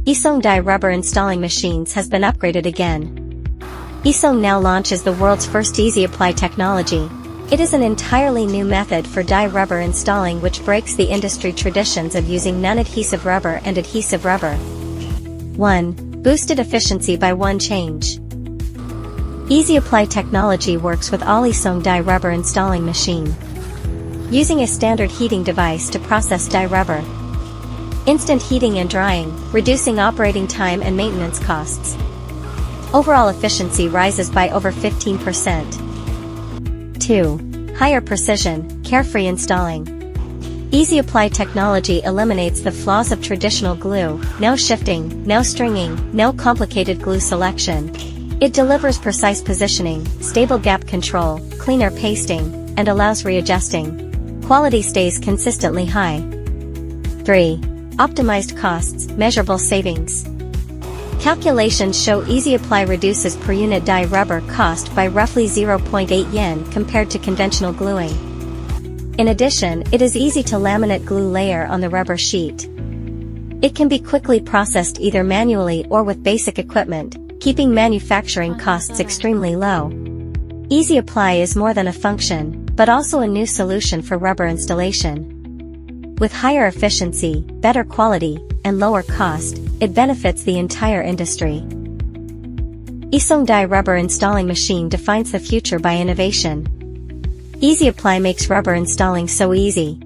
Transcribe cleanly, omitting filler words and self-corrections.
EasyApply dye rubber installing machines has been upgraded again. EasyApply now launches the world's first EasyApply technology. It is an entirely new method for dye rubber installing which breaks the industry traditions of using non-adhesive rubber and adhesive rubber. 1. Boosted efficiency by one change. EasyApply technology works with all EasyApply dye rubber installing machine. Using a standard heating device to process dye rubber. Instant heating and drying, reducing operating time and maintenance costs. Overall efficiency rises by over 15%. 2. Higher precision, carefree installing. EasyApply technology eliminates the flaws of traditional glue, no shifting, no stringing, no complicated glue selection. It delivers precise positioning, stable gap control, cleaner pasting, and allows readjusting. Quality stays consistently high. 3. Optimized costs, measurable savings. Calculations show EasyApply reduces per unit dye rubber cost by roughly 0.8 yen compared to conventional gluing. In addition, it is easy to laminate glue layer on the rubber sheet. It can be quickly processed either manually or with basic equipment, keeping manufacturing costs extremely low. EasyApply is more than a function, but also a new solution for rubber installation. With higher efficiency, better quality, and lower cost, it benefits the entire industry. EasyApply dye rubber installing machine defines the future by innovation. EasyApply makes rubber installing so easy.